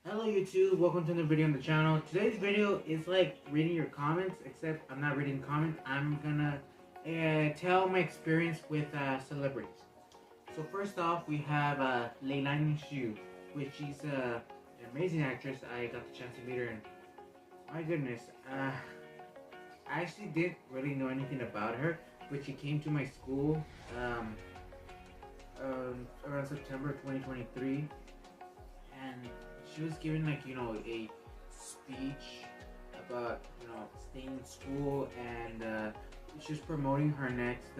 Hello YouTube, welcome to another video on the channel. Today's video is like reading your comments, except I'm not reading comments. I'm gonna tell my experience with celebrities. So first off, we have Leilani Xu, which she's an amazing actress. I got the chance to meet her, and my goodness, I actually didn't really know anything about her, but she came to my school around September 2023, and she was giving like a speech about staying in school, and she was promoting her next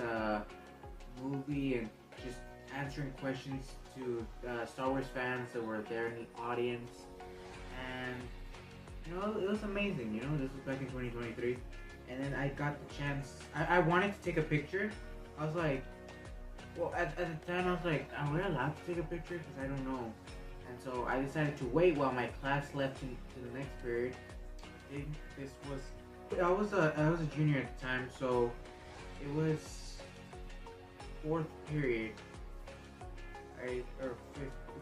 movie and just answering questions to Star Wars fans that were there in the audience, and it was amazing. This was back in 2023, and then I got the chance. I wanted to take a picture. I was like, well, at the time I was like, am I allowed to take a picture? Because I don't know. And so I decided to wait while my class left to the next period. I think this was I was a junior at the time, so it was fourth period,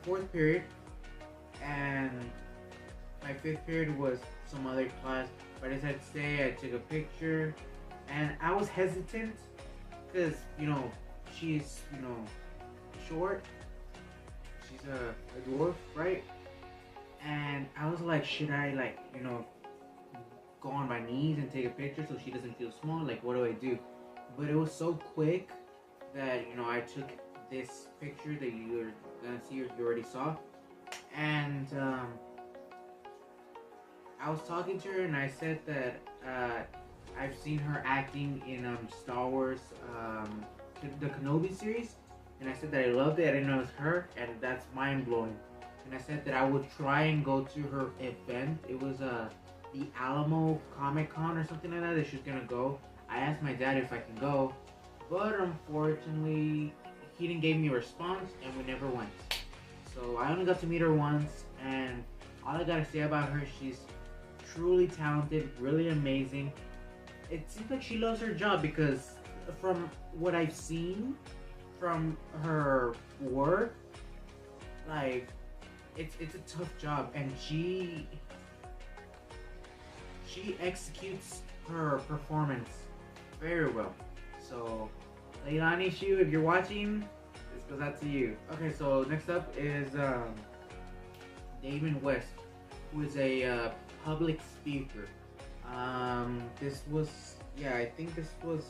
fourth period, and my fifth period was some other class. But I decided to stay. I took a picture, and I was hesitant because she's short. She's a dwarf, right? And I was like, should I go on my knees and take a picture so she doesn't feel small? Like, what do I do? But it was so quick that I took this picture that you're gonna see, or you already saw, and I was talking to her, and I said that I've seen her acting in Star Wars, the Kenobi series, and I said that I loved it. I didn't know it was her, and that's mind blowing. And I said that I would try and go to her event. It was the Alamo Comic Con or something like that she was gonna go. I asked my dad if I can go, but unfortunately he didn't give me a response, and we never went. So I only got to meet her once, and all I gotta say about her, she's truly talented, really amazing. It seems like she loves her job, because from what I've seen from her work, like it's a tough job, and she executes her performance very well. So Leilani Xu, if you're watching, this goes out to you. Okay, so next up is Damon West, who is a public speaker. This was, yeah, I think this was,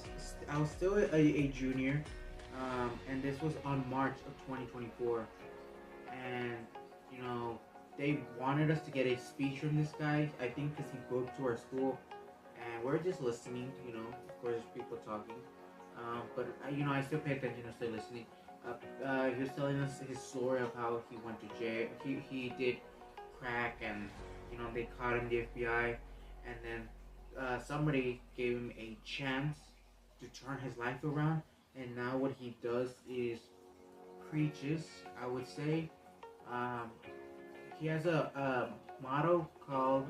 I was still a junior, and this was on March of 2024, and they wanted us to get a speech from this guy, I think because he booked to our school, and we're just listening, of course there's people talking, but I still pay attention, I still listening. He was telling us his story of how he went to jail, he did crack, and they caught him, the FBI, and then somebody gave him a chance to turn his life around, and now what he does is preaches, I would say. He has a motto called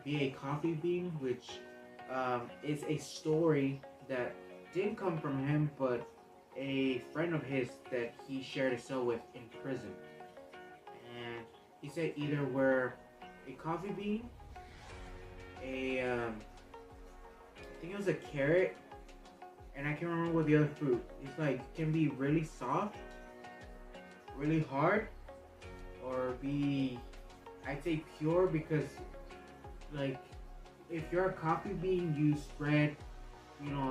"Be a Coffee Bean," which is a story that didn't come from him, but a friend of his that he shared a cell with in prison. And he said either we're a coffee bean, I think it was a carrot, and I can't remember what the other fruit. It's like can be really soft, really hard, or be, I'd say, pure, because like if you're a coffee bean, you spread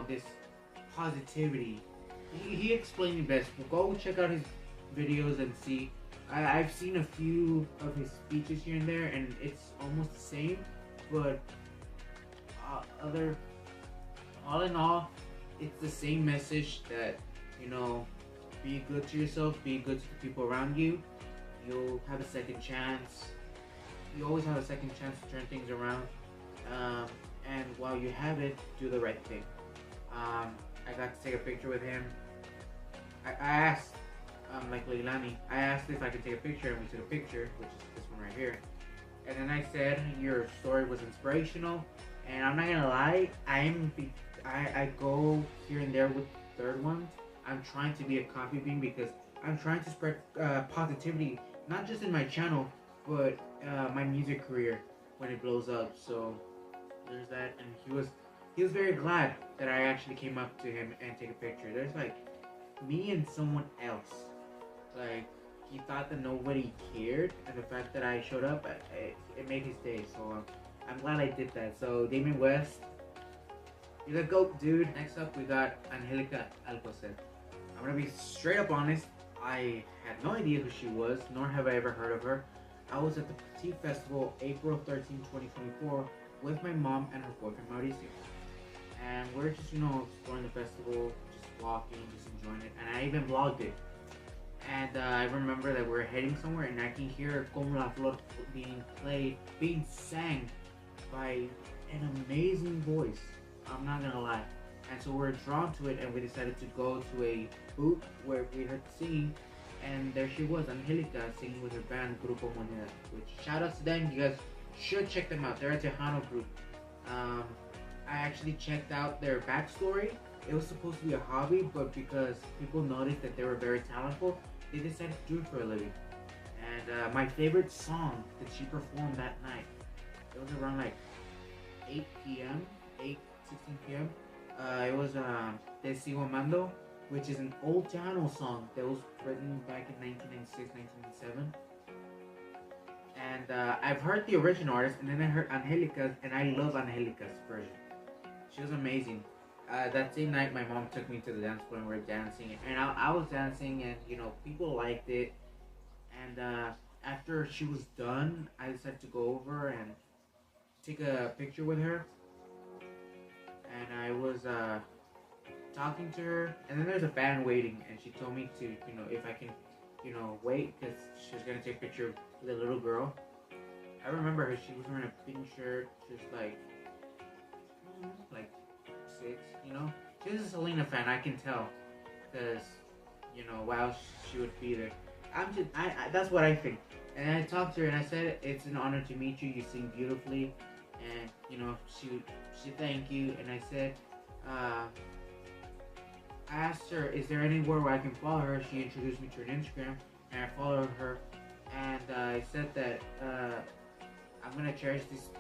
this positivity. He explained it best. Go check out his videos and see. I've seen a few of his speeches here and there, and it's almost the same, but all in all, it's the same message that be good to yourself, be good to the people around you. You'll have a second chance. You always have a second chance to turn things around, and while you have it, do the right thing. I got to take a picture with him. I asked, like Leilani, I asked if I could take a picture, and we took a picture, which is this one right here. And then I said, your story was inspirational, and I'm not gonna lie, I go here and there with third ones. I'm trying to be a coffee bean because I'm trying to spread positivity, not just in my channel, but my music career when it blows up. So there's that, and he was very glad that I actually came up to him and take a picture. There's like me and someone else. Like he thought that nobody cared, and the fact that I showed up, it made his day. So I'm glad I did that. So Damien West, you're the GOAT, dude. Next up, we got Angelica Alcocer. I'm gonna be straight up honest. I had no idea who she was, nor have I ever heard of her. I was at the Petite Festival April 13, 2024 with my mom and her boyfriend Mauricio. And we're just, exploring the festival, just walking, just enjoying it. And I even vlogged it. And I remember that we're heading somewhere and I can hear Como la Flor being played, being sang by an amazing voice. I'm not gonna lie. And so we're drawn to it and we decided to go to a booth where we heard singing. And there she was, Angelica, singing with her band Grupo Moneda. Which, shout out to them, you guys should check them out. They're a Tejano group. I actually checked out their backstory. It was supposed to be a hobby, but because people noticed that they were very talented, they decided to do it for a living. And my favorite song that she performed that night, it was around like 8 p.m., 8:16 p.m. It was Te Sigo Amando, which is an old Tejano song that was written back in 1996, 1997. And I've heard the original artist, and then I heard Angelica's, and I love Angelica's version. She was amazing. That same night, my mom took me to the dance floor and we were dancing. And I was dancing, and people liked it. And after she was done, I decided to go over and take a picture with her. And I was talking to her, and then there's a band waiting, and she told me to, if I can, wait, because she was gonna take a picture with a little girl. I remember her. She was wearing a pink shirt, just like 6, She was a Selena fan, I can tell, because, why else she would be there. That's what I think. And I talked to her and I said, it's an honor to meet you. You sing beautifully, and she thanked you. And I said, I asked her, is there anywhere where I can follow her? She introduced me to her Instagram, and I followed her. And I said that I'm gonna cherish this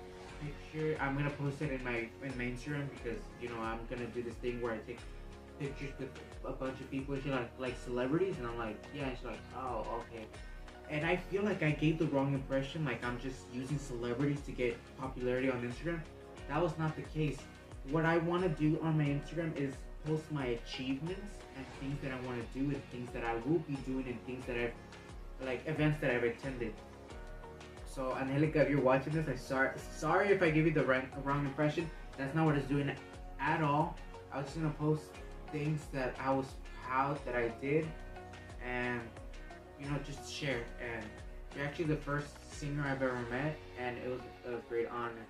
picture. I'm gonna post it in my Instagram because I'm gonna do this thing where I take pictures with a bunch of people. She like celebrities, and I'm like, yeah. And she's like, oh, okay. And I feel like I gave the wrong impression, like I'm just using celebrities to get popularity on Instagram. That was not the case. What I want to do on my Instagram is post my achievements and things that I want to do, and things that I will be doing, and things that events that I've attended. So Angelica, if you're watching this, I'm sorry if I give you the wrong impression. That's not what I was doing at all. I was just gonna post things that I was proud that I did, and just share. And you're actually the first singer I've ever met, and it was a great honor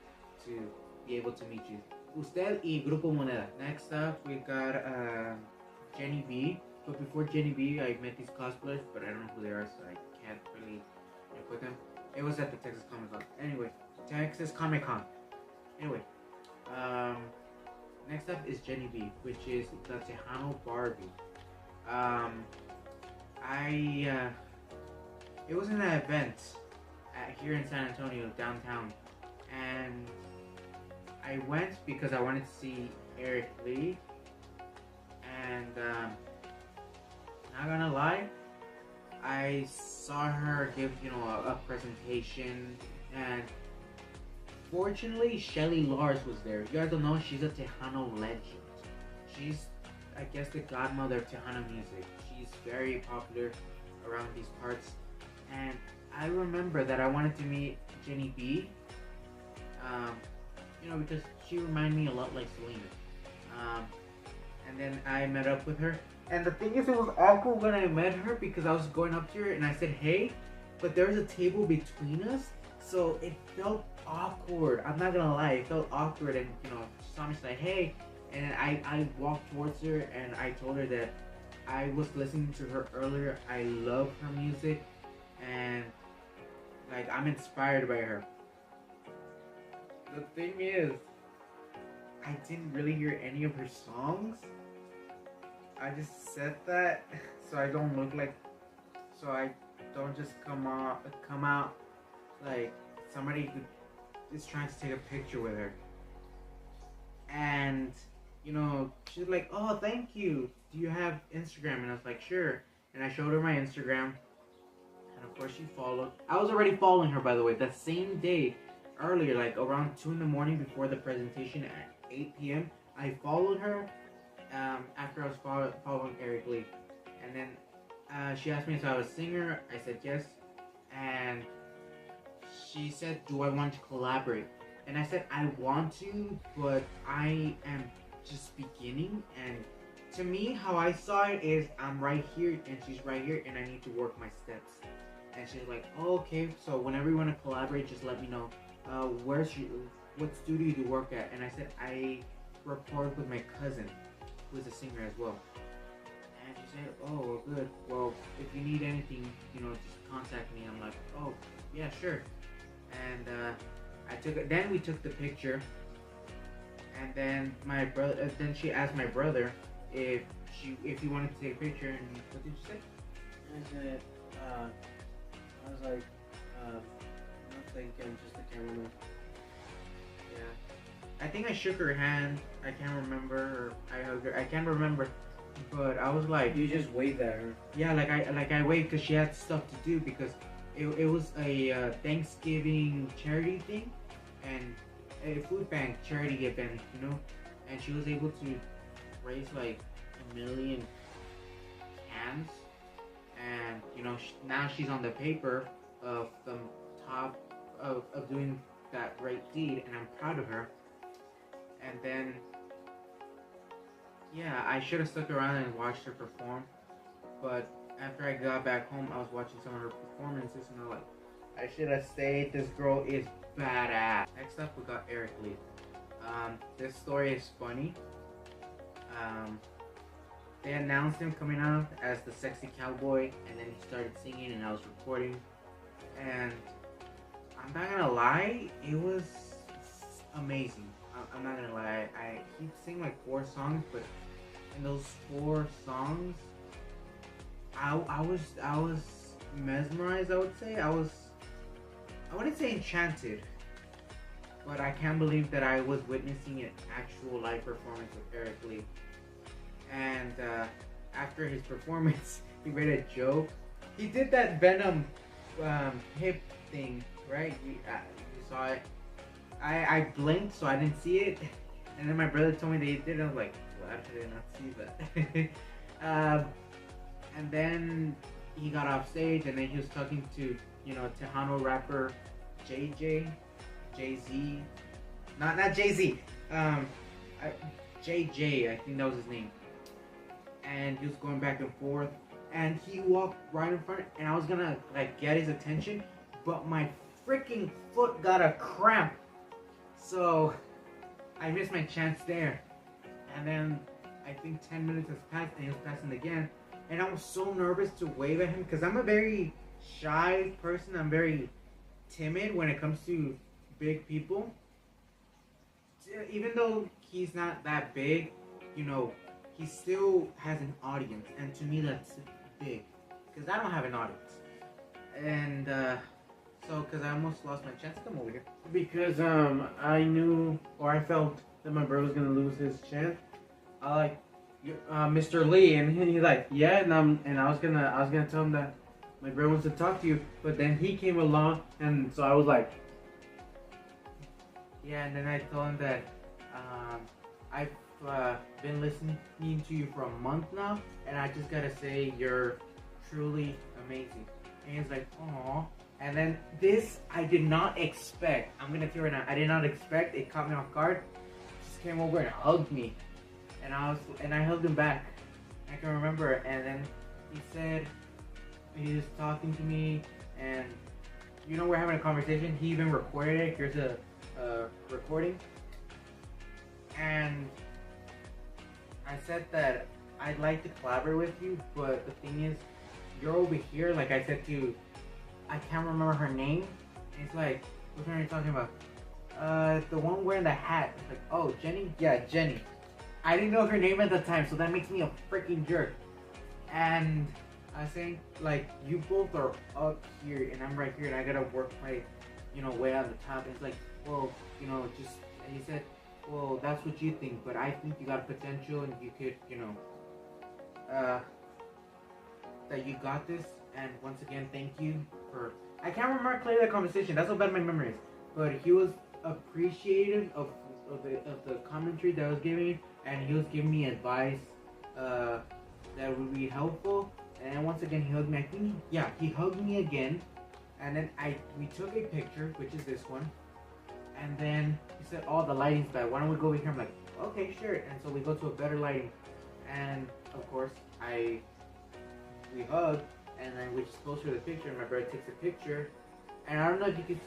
to be able to meet you. Usted y Grupo Moneda. Next up, we got Jenny B. But before Jenny B, I met these cosplayers, but I don't know who they are, so I can't really put them. It was at the Texas Comic Con. Anyway, Texas Comic Con. Anyway, next up is Jenny B, which is the Tejano Barbie. It was an event here in San Antonio, downtown, and I went because I wanted to see Eric Lee, and not gonna lie, I saw her give a presentation, and fortunately Shelly Lars was there. You guys don't know, she's a Tejano legend. She's, I guess, the godmother of Tejano music. She's very popular around these parts, and I remember that I wanted to meet Jenny B, because she reminded me a lot like Selena. And then I met up with her. And the thing is, it was awkward when I met her because I was going up to her and I said, hey, but there was a table between us, so it felt awkward. I'm not gonna lie, it felt awkward. And she saw me, she's like, hey, and I walked towards her and I told her that I was listening to her earlier. I love her music, and I'm inspired by her. The thing is, I didn't really hear any of her songs. I just said that so I don't look like, so I don't just come out like somebody who is trying to take a picture with her. And she's like, "Oh, thank you. Do you have Instagram?" And I was like, "Sure." And I showed her my Instagram, and of course she followed. I was already following her, by the way, that same day, earlier, like around 2 in the morning before the presentation at 8 p.m. I followed her after I was following Eric Lee, and then she asked me if I was a singer. I said yes, and she said, "Do I want to collaborate?" And I said, "I want to, but I am just beginning." And to me, how I saw it is, I'm right here and she's right here, and I need to work my steps. And she's like, "Oh, okay. So whenever you want to collaborate, just let me know. What studio do you work at?" And I said, "I record with my cousin, who is a singer as well." And she said, "Oh, well, good. Well, if you need anything, just contact me." I'm like, "Oh, yeah, sure." And then we took the picture, and then my brother. Then she asked my brother if he wanted to take a picture. And what did you say? I said, I was like, no, thank you. I'm just a cameraman. Yeah. I think I shook her hand. I can't remember. Or I hugged her. I can't remember. But I was like, you just waved at her. Yeah, I waved because she had stuff to do, because it was a Thanksgiving charity thing and a food bank charity event, and she was able to raise like 1 million cans, and now she's on the paper of the top of doing that great deed, and I'm proud of her. And then I should have stuck around and watched her perform, but after I got back home, I was watching some of her performances, and I'm like, I should have stayed. This girl is badass. Next up, we got Eric Lee. This story is funny. They announced him coming out as the sexy cowboy, and then he started singing, and I was recording. And I'm not gonna lie, it was amazing. I'm not gonna lie. He'd sing like 4 songs, but in those 4 songs, I was mesmerized. I would say I wouldn't say enchanted, but I can't believe that I was witnessing an actual live performance of Eric Lee. And after his performance, he made a joke. He did that Venom hip thing, right? You saw it. I blinked, so I didn't see it. And then my brother told me that he did it. I was like, well, how did I not see that? And then he got off stage, and then he was talking to, Tejano rapper Jay-Z. Not Jay-Z. JJ, I think that was his name. And he was going back and forth, and he walked right in front, and I was gonna get his attention, but my freaking foot got a cramp, so I missed my chance there. And then I think 10 minutes has passed, and he was passing again, and I was so nervous to wave at him because I'm a very shy person. I'm very timid when it comes to big people. Even though he's not that big, he still has an audience, and to me that's big, because I don't have an audience. And because I almost lost my chance to come over here. Because I knew, or I felt that my brother was gonna lose his chance. I like Mr. Lee, and he's like, yeah, and I was gonna tell him that my brother wants to talk to you, but then he came along, and so I was like, yeah, and then I told him that I've been listening to you for a month now, and I just gotta say you're truly amazing. And he's like, "Aww." And then this I did not expect. I'm gonna tell you right now, I did not expect. It caught me off guard. He just came over and hugged me, and I hugged him back. I can remember. And then he said he was talking to me, and we're having a conversation. He even recorded it. Here's a recording. And I said that I'd like to collaborate with you, but the thing is, you're over here. Like I said to, I can't remember her name. And it's like, which one are you talking about? The one wearing the hat. It's like, oh, Jenny? Yeah, Jenny. I didn't know her name at the time, so that makes me a freaking jerk. And I was saying, like, you both are up here, and I'm right here, and I gotta work my way on the top. And it's like, well, just, and he said, well, that's what you think, but I think you got potential and you could, uh, that you got this. And once again, thank you for. I can't remember clearly that conversation. That's how bad my memory is. But he was appreciative of the commentary that I was giving, and he was giving me advice that would be helpful. And once again, he hugged me. I think, yeah, he hugged me again. And then we took a picture, which is this one. And then he said, "Oh, the lighting's bad. Why don't we go over here?" I'm like, "Okay, sure." And so we go to a better lighting. And of course, we hug, and then we just closer to the picture. And my brother takes a picture. And I don't know if you can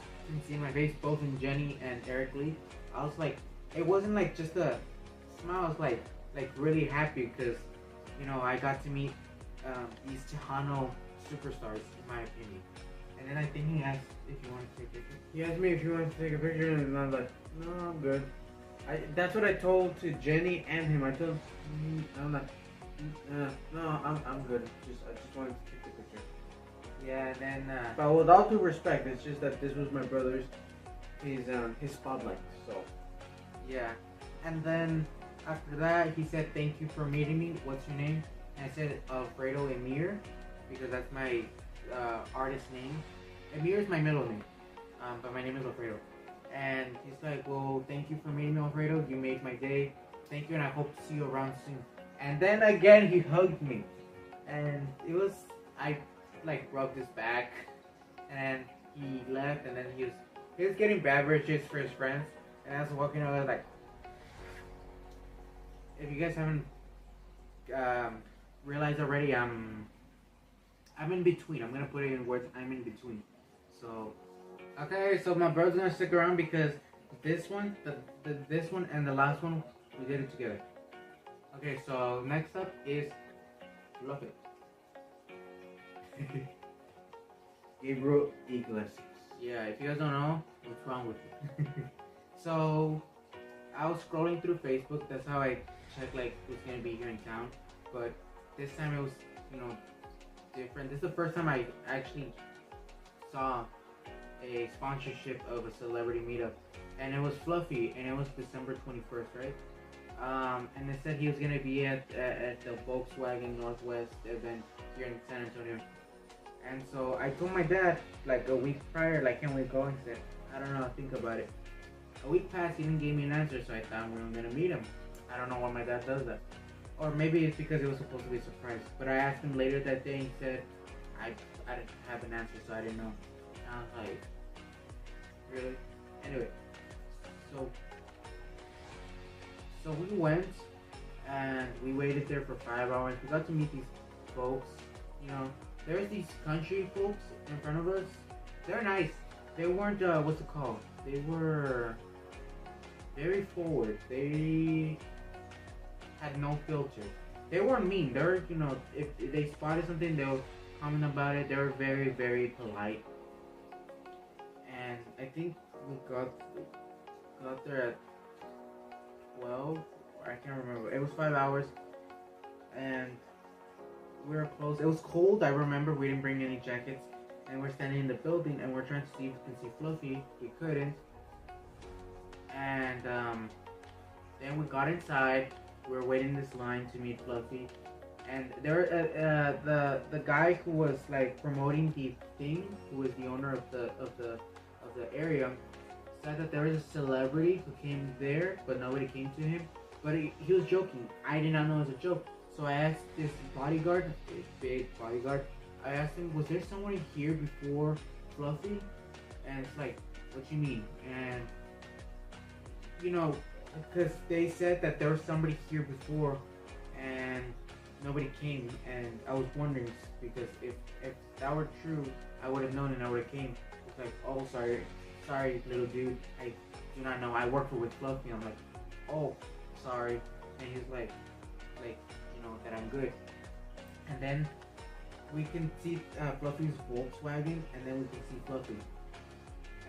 see my face, both in Jenny and Eric Lee. I was like, it wasn't like just a smile. I was like really happy because, I got to meet these Tejano superstars, in my opinion. And then I think he asked if you want to take a picture. He asked me if you wanted to take a picture, and I was like, no, I'm good. That's what I told to Jenny and him. I told him, I'm like, no, I'm good. I just wanted to take the picture. Yeah, and then. But with all due respect, it's just that this was my brother's, his spotlight. So. Yeah, and then after that, he said, "Thank you for meeting me. What's your name?" And I said, "Alfredo Emir," because that's my artist name. Emir is my middle name, but my name is Alfredo. And he's like, "Well, thank you for meeting me, Alfredo. You made my day. Thank you, and I hope to see you around soon." And then again, he hugged me, and I rubbed his back, and he left, and then he was getting beverages for his friends, and I was walking over like, if you guys haven't realized already, I'm in between. I'm gonna put it in words. I'm in between. So, okay, so my brother's gonna stick around because this one, this one, and the last one, we did it together. Okay, so next up is Love It. Gabriel Iglesias. Yeah, if you guys don't know, what's wrong with it? So, I was scrolling through Facebook. That's how I checked who's gonna be here in town. But this time it was, different. This is the first time I actually saw a sponsorship of a celebrity meetup, and it was Fluffy, and it was December 21st, right? And they said he was gonna be at the Volkswagen Northwest event here in San Antonio. And so I told my dad a week prior, can we go? He said, I don't know, think about it. A week passed, he didn't give me an answer, so I thought we were gonna meet him. I don't know why my dad does that. Or maybe it's because it was supposed to be a surprise. But I asked him later that day, and he said, I didn't have an answer, so I didn't know. And I was like, really? Anyway, so we went, and we waited there for 5 hours. We got to meet these folks. There's these country folks in front of us. They're nice. They weren't, what's it called? They were very forward. They had no filter. They weren't mean. They're, if they spotted something, they'll comment about it. They were very, very polite. And I think we got there at 12. I can't remember. It was 5 hours. And we were close. It was cold. I remember we didn't bring any jackets. And we're standing in the building and we're trying to see if we can see Fluffy. We couldn't. And then we got inside. We were waiting this line to meet Fluffy. And there, the guy who was promoting the thing, who was the owner of the area, said that there was a celebrity who came there, but nobody came to him. But he was joking. I did not know it was a joke. So I asked this bodyguard, this big bodyguard, I asked him, was there someone here before Fluffy? And it's like, what you mean? And, because they said that there was somebody here before and nobody came. And I was wondering, because if that were true, I would have known and I would have came. It's like, oh, sorry, little dude. I do not know. I work with Fluffy. I'm like, oh, sorry. And he's like, that I'm good. And then we can see Fluffy's Volkswagen, and then we can see Fluffy.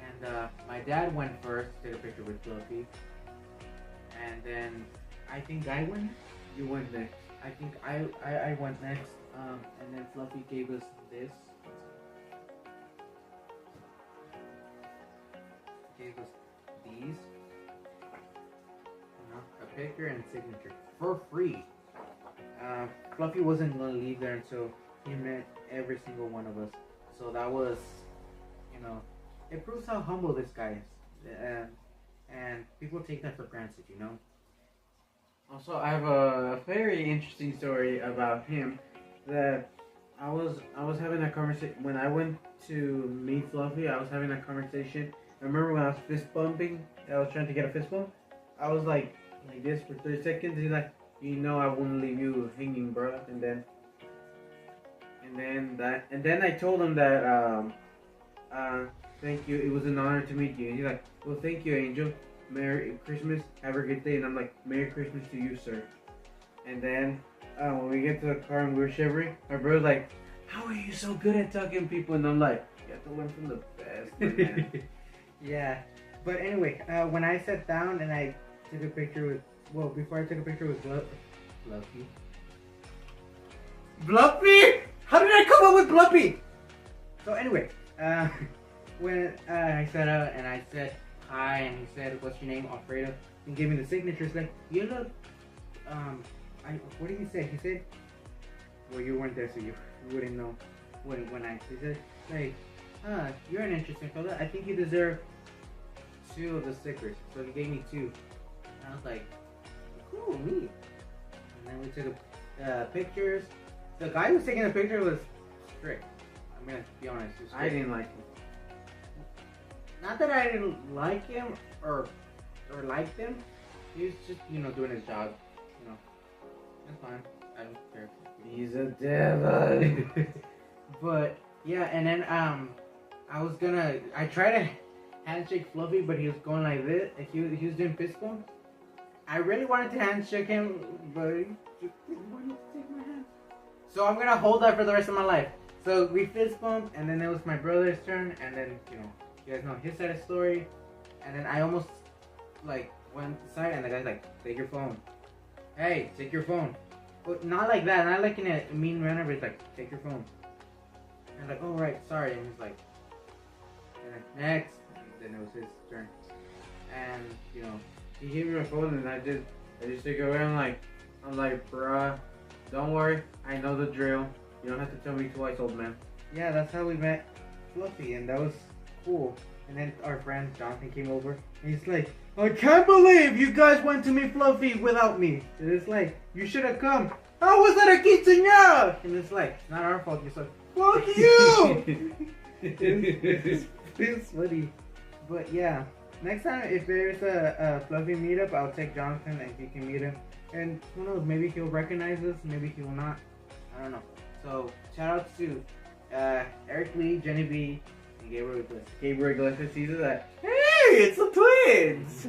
And my dad went first to take a picture with Fluffy. And then I think I went. You went next. I think I went next. And then Fluffy gave us this. gave us these, a picture and signature for free. Fluffy wasn't gonna leave there until he met every single one of us. So that was, it proves how humble this guy is, and people take that for granted, Also, I have a very interesting story about him. That I was having a conversation when I went to meet Fluffy. I was having a conversation. I remember when I was fist bumping. I was trying to get a fist bump. I was like this for 30 seconds. He's like, I wouldn't leave you hanging, bro. And then I told him that thank you. It was an honor to meet you. And he's like, well, thank you, Angel. Merry Christmas. Have a good day. And I'm like, Merry Christmas to you, sir. And then when we get to the car and we're shivering, my brother's like, how are you so good at talking to people? And I'm like, you have to learn from the best, man. Yeah. But anyway, when I sat down and I took a picture with, before I took a picture with Fluffy. Bluffy? How did I come up with Bluffy? So anyway, when I sat out and I said hi, and he said, what's your name, Alfredo? And gave me the signature. It's like, you look, what did he say? He said, well, you weren't there, so you wouldn't know when he said, like, you're an interesting fella. I think you deserve 2 of the stickers. So he gave me 2. And I was like, cool, neat. And then we took pictures. The guy who was taking the picture was strict. I'm gonna be honest. I didn't like him. Not that I didn't like him or liked him. He was just, doing his job. That's fine. I don't care. He's a devil. But yeah, and then I tried to handshake Fluffy, but he was going like this. He was doing fist bump. I really wanted to handshake him, but he just didn't want to take my hand. So I'm gonna hold that for the rest of my life. So we fist bumped, and then it was my brother's turn, and then you guys know his side of the story, and then I almost went aside, and the guy's like, take your phone. Hey, take your phone. But not like that, not like in a mean manner, but it's like, take your phone. And I'm like, oh right, sorry. And he's like, and then next. And then it was his turn. And he gave me my phone, and I just took it away. I'm like, bruh, don't worry, I know the drill. You don't have to tell me twice, old man. Yeah, that's how we met Fluffy, and that was cool. And then our friend Jonathan came over, and he's like, I can't believe you guys went to meet Fluffy without me. And it's like, you should have come. How was that a quinceañera? And it's like, it's not our fault. You're like, fuck you! It's funny. But yeah, next time if there's a Fluffy meetup, I'll take Jonathan and he can meet him. And who knows, maybe he'll recognize us, maybe he will not. I don't know. So, shout out to Eric Lee, Jenny B, and Gabriel Iglesias. Gabriel Iglesias sees that. Hey, it's the twins!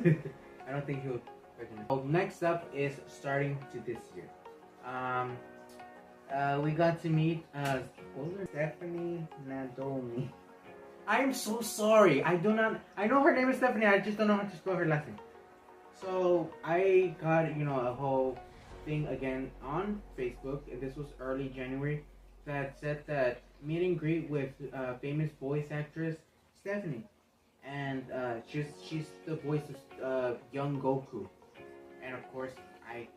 I don't think he'll recognize. Well, next up is starting to this year. We got to meet Stephanie Nadolny. I'm so sorry. I know her name is Stephanie. I just don't know how to spell her last name. So I got a whole thing again on Facebook. This was early January that said that meet and greet with famous voice actress Stephanie, and she's the voice of young Goku, and of course I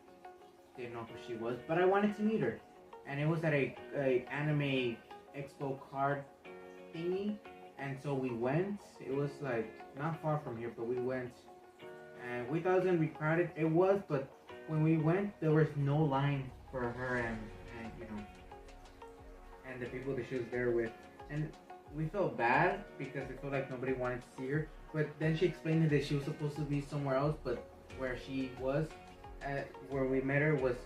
didn't know who she was, but I wanted to meet her, and it was at a anime expo card thingy, and so we went. It was like not far from here, but we went, and we thought it was gonna be crowded. It was, but when we went, there was no line for her and the people that she was there with, and we felt bad because we felt like nobody wanted to see her. But then she explained that she was supposed to be somewhere else, but where she was, where we met her, was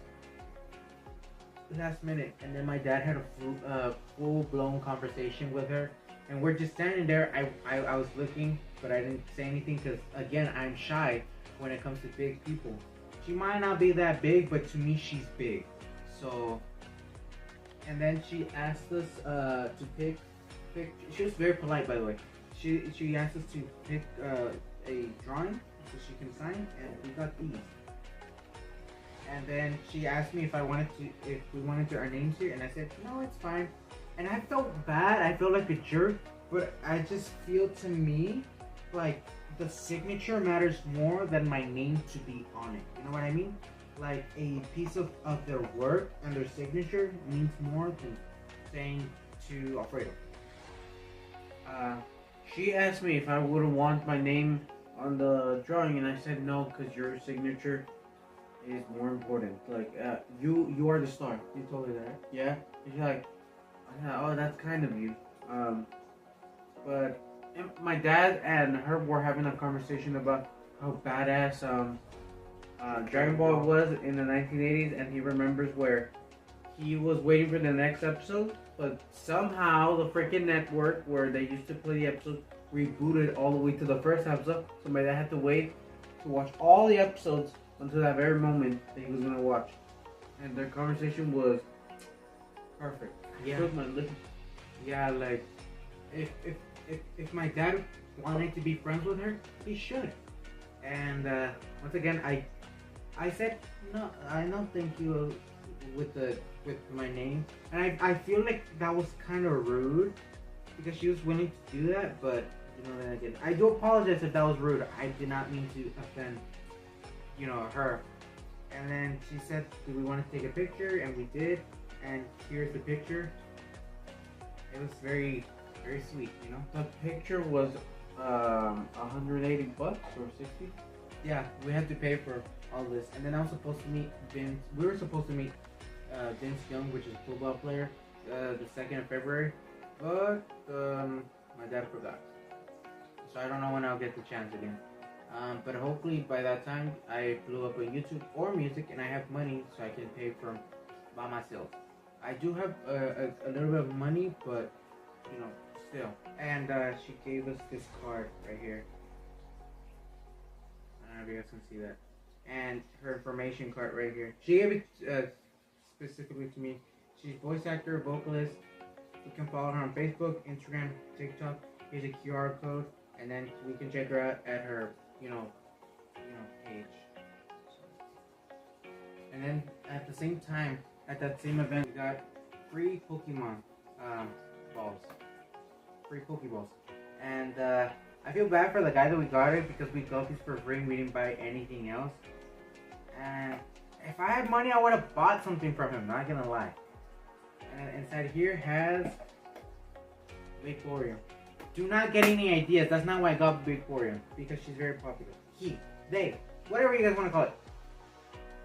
last minute. And then my dad had a full-blown conversation with her, and we're just standing there. I was looking, but I didn't say anything because, again, I'm shy when it comes to big people. She might not be that big, but to me, she's big. So, and then she asked us to pick. She was very polite, by the way. She asked us to pick a drawing so she can sign, and we got these. And then she asked me if we wanted our names here, and I said no, it's fine. And I felt bad. I felt like a jerk, but I just feel, to me, like the signature matters more than my name to be on it. You know what I mean? Like a piece of their work and their signature means more than saying to Alfredo. She asked me if I wouldn't want my name on the drawing, and I said no because your signature is more important. Like, you are the star. You told her that, yeah? And she's like, oh, that's kind of you. But my dad and her were having a conversation about how badass Dragon Ball was in the 1980s, and he remembers where he was waiting for the next episode, but somehow the freaking network where they used to play the episode rebooted all the way to the first episode, so my dad had to wait to watch all the episodes until that very moment that he was gonna watch. And their conversation was perfect. Yeah. Yeah, like if my dad wanted to be friends with her, he should. And once again, I said no. I don't thank you with my name, and I feel like that was kind of rude because she was willing to do that. But you know, then again, I do apologize if that was rude. I did not mean to offend, you know, her. And then she said, "Do we want to take a picture?" And we did. And here's the picture. It was very, very sweet, you know. The picture was $180 or 60. Yeah, we had to pay for all this, and then I was supposed to meet Vince. We were supposed to meet Vince Young, which is a football player, the 2nd of February, but my dad forgot. So I don't know when I'll get the chance again. But hopefully by that time I blew up on YouTube or music, and I have money so I can pay for by myself. I do have a little bit of money, but you know, still. And she gave us this card right here. I don't know if you guys can see that. And her information card right here. She gave it specifically to me. She's voice actor, vocalist. You can follow her on Facebook, Instagram, TikTok. Here's a QR code, and then we can check her out at her, you know, page. And then at the same time, at that same event, we got free Pokemon balls, free Pokeballs, and I feel bad for the guy that we got it because we got these for free and we didn't buy anything else. And if I had money, I would have bought something from him. Not gonna lie. And inside here has Vaporeon. Do not get any ideas. That's not why I got Vaporeon, because she's very popular. He, they, whatever you guys want to call it.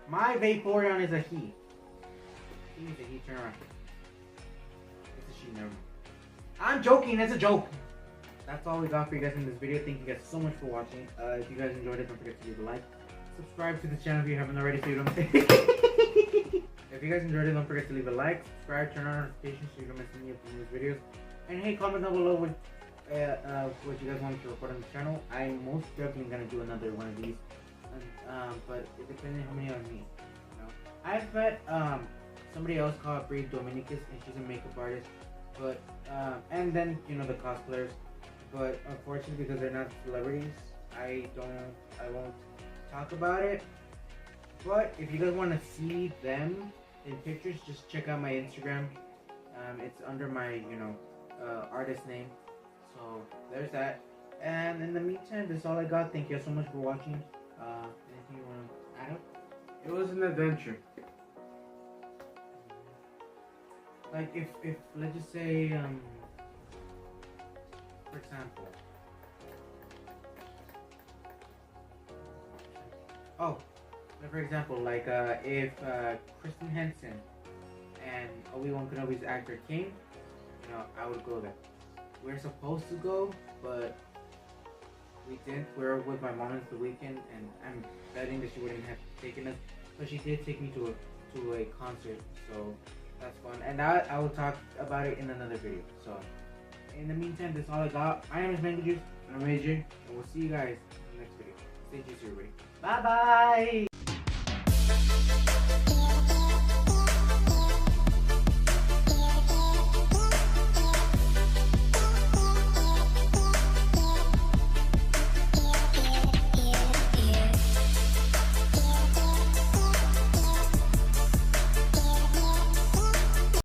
My Vaporeon is a he. He needs a he. Turn around. It's a she. Never mind. I'm joking. It's a joke. That's all we got for you guys in this video. Thank you guys so much for watching. If you guys enjoyed it, don't forget to leave a like. Subscribe to the channel if you haven't already, so you don't. If you guys enjoyed it, don't forget to leave a like, subscribe, turn on notifications so you don't miss any of the newest videos. And hey, comment down below what you guys want me to record on the channel. I'm most definitely gonna do another one of these, but it depends on how many I need. You know, I've met somebody else called Brie Dominicus, and she's a makeup artist. But and then you know the cosplayers. But unfortunately, because they're not celebrities, I won't talk about it. But if you guys want to see them in pictures, just check out my Instagram. It's under my artist name. So there's that. And in the meantime, that's all I got. Thank you so much for watching. Anything you want to add up? It was an adventure. Like if let's just say for example, for example, like if Kristen Henson and Obi-Wan Kenobi's actor came, I would go there. We're supposed to go, but we didn't. We were with my mom this weekend, and I'm betting that she wouldn't have taken us, but she did take me to a concert, so that's fun. And I will talk about it in another video. So in the meantime, that's all I got. My name is MangoJuice, and I'm AJ, and we'll see you guys in the next video. Stay juicy, everybody. Bye bye.